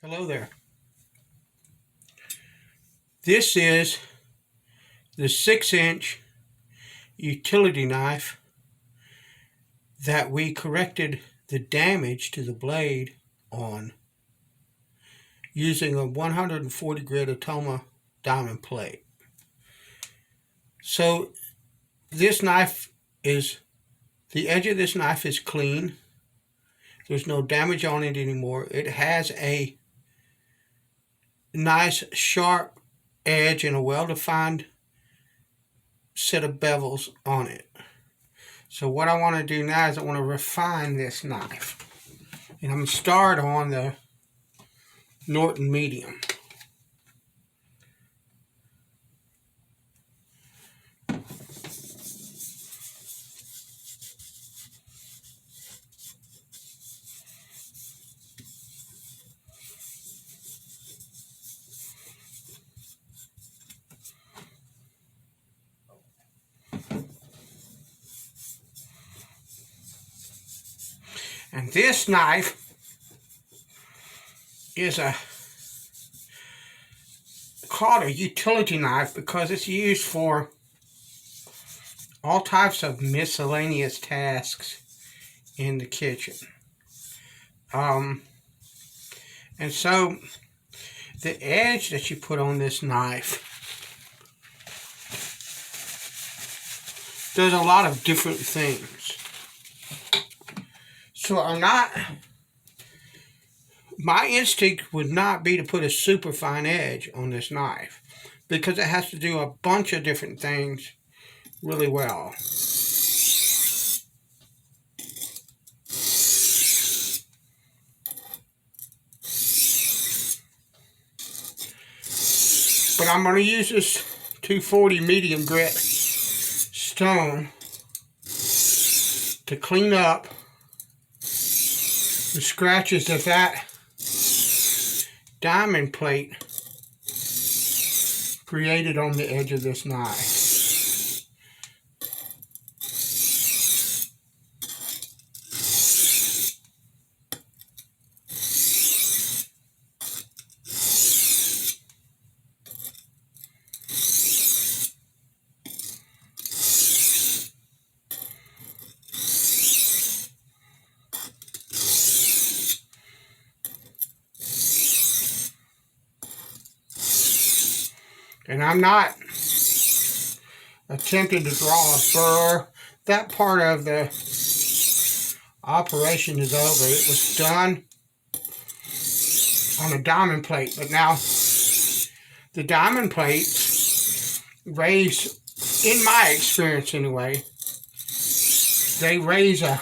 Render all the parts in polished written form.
Hello there. This is the 6-inch utility knife that we corrected the damage to the blade on using a 140 grit Atoma diamond plate. So this knife the edge of this knife is clean. There's no damage on it anymore. It has a nice sharp edge and a well-defined set of bevels on it. So what I want to do now is I want to refine this knife. And I'm going to start on the Norton medium. And this knife is called a utility knife because it's used for all types of miscellaneous tasks in the kitchen. And so the edge that you put on this knife does a lot of different things. So my instinct would not be to put a super fine edge on this knife because it has to do a bunch of different things really well. But I'm going to use this 240 medium grit stone to clean up the scratches that diamond plate created on the edge of this knife. And I'm not attempting to draw a burr. That part of the operation is over. It was done on a diamond plate, but now the diamond plates raise, in my experience anyway, they raise a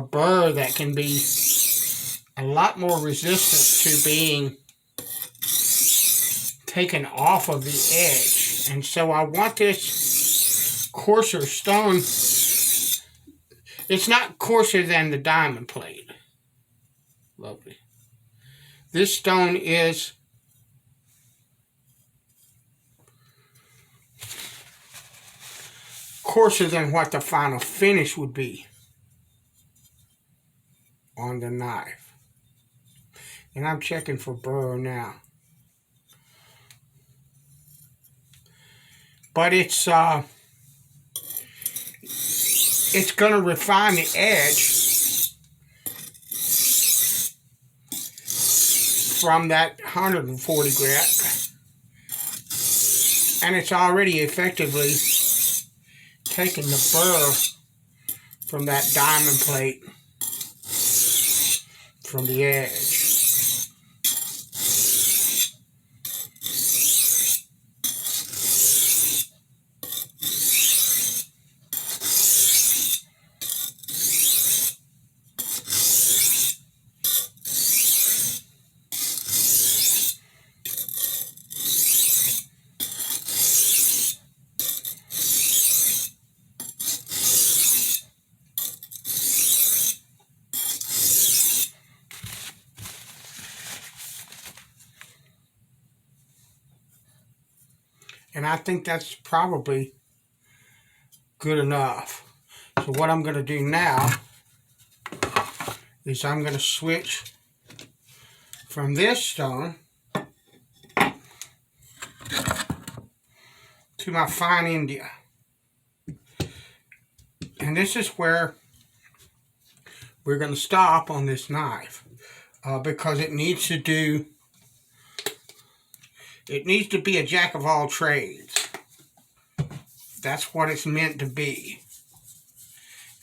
burr that can be a lot more resistant to being taken off of the edge. And so I want this coarser stone. It's not coarser than the diamond plate. Lovely. This stone is coarser than what the final finish would be on the knife. And I'm checking for burr now. But it's going to refine the edge from that 140 grit, and it's already effectively taken the burr from that diamond plate from the edge. And I think that's probably good enough. So what I'm going to do now is I'm going to switch from this stone to my fine India. And this is where we're going to stop on this knife because it needs to be a jack of all trades. That's what it's meant to be.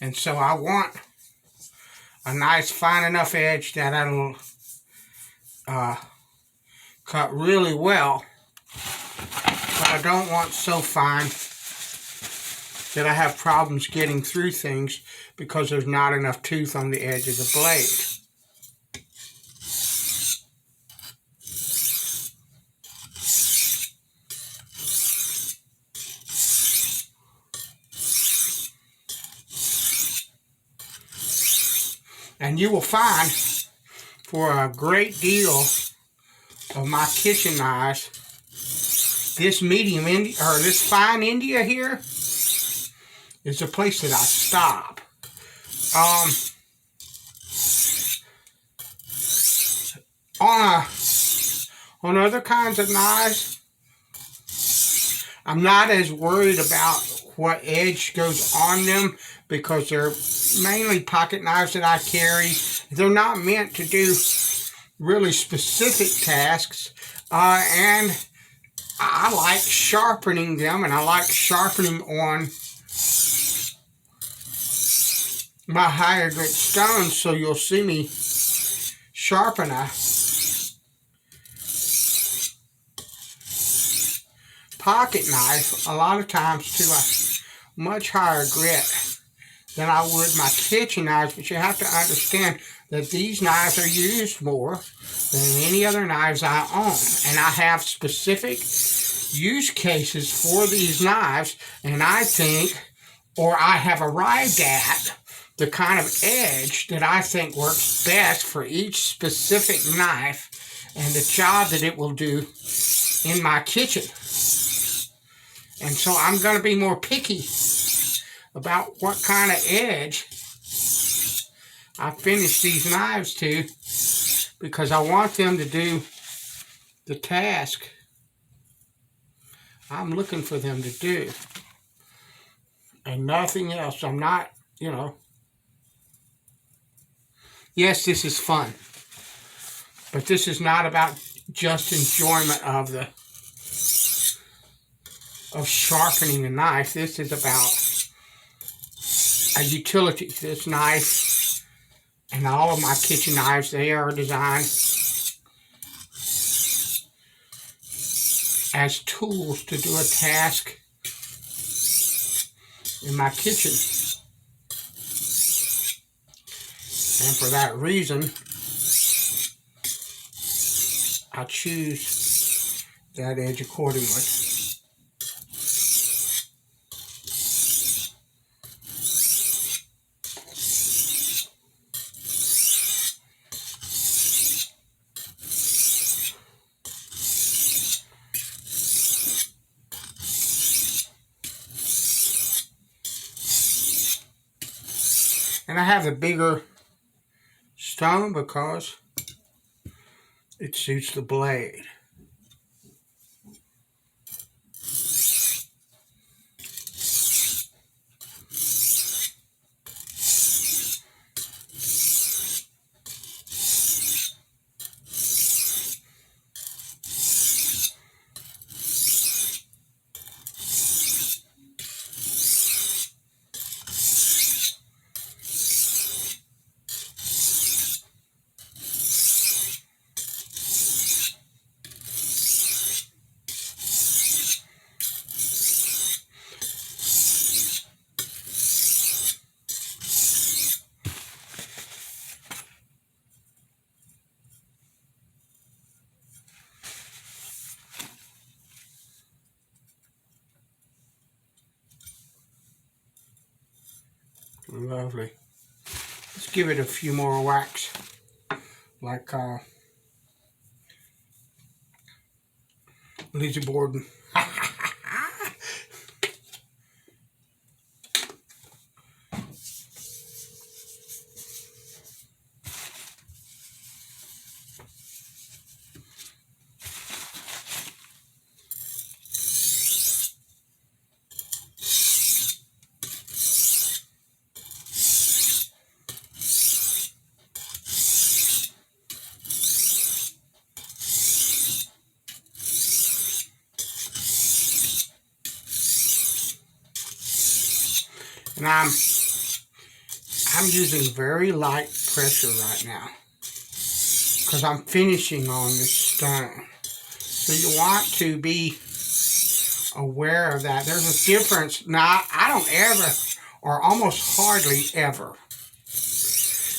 And so I want a nice fine enough edge that it'll cut really well, but I don't want so fine that I have problems getting through things because there's not enough tooth on the edge of the blade. And you will find for a great deal of my kitchen knives, this medium India, or this fine India here, is the place that I stop. On other kinds of knives, I'm not as worried about what edge goes on them because they're mainly pocket knives that I carry. They're not meant to do really specific tasks, and I like sharpening them, and I like sharpening on my higher grit stones, so you'll see me sharpen a pocket knife a lot of times to a much higher grit than I would my kitchen knives, but you have to understand that these knives are used more than any other knives I own, and I have specific use cases for these knives, and I think, or I have arrived at, the kind of edge that I think works best for each specific knife and the job that it will do in my kitchen. And so I'm going to be more picky about what kind of edge I finish these knives to, because I want them to do the task I'm looking for them to do, and nothing else. I'm not, yes, this is fun, but this is not about just enjoyment of sharpening a knife. This is about a utility. This knife and all of my kitchen knives, they are designed as tools to do a task in my kitchen. And for that reason, I choose that edge accordingly. And I have the bigger stone because it suits the blade. Lovely. Let's give it a few more whacks, like Lizzie Borden. And I'm using very light pressure right now because I'm finishing on this stone. So you want to be aware of that. There's a difference. Now, I don't ever, or almost hardly ever,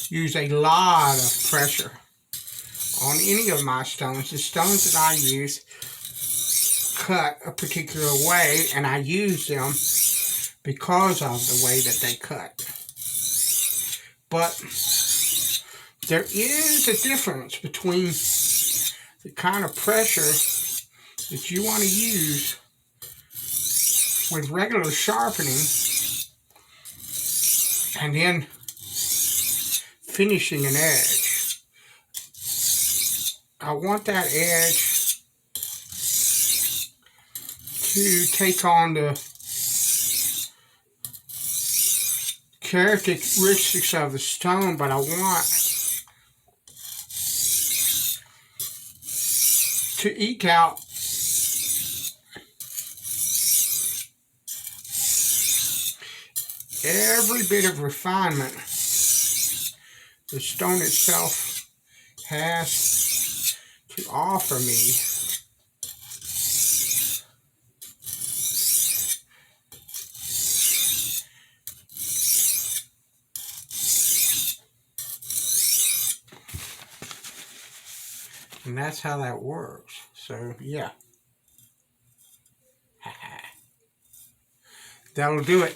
use a lot of pressure on any of my stones. The stones that I use cut a particular way, and I use them because of the way that they cut. But there is a difference between the kind of pressure that you want to use with regular sharpening and then finishing an edge. I want that edge to take on the characteristics of the stone, but I want to eke out every bit of refinement the stone itself has to offer me. And that's how that works. So, yeah. That'll do it.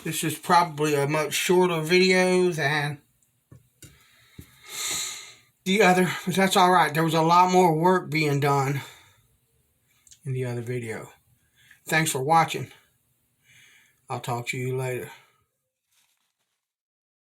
This is probably a much shorter video than the other, but that's alright. There was a lot more work being done in the other video. Thanks for watching. I'll talk to you later.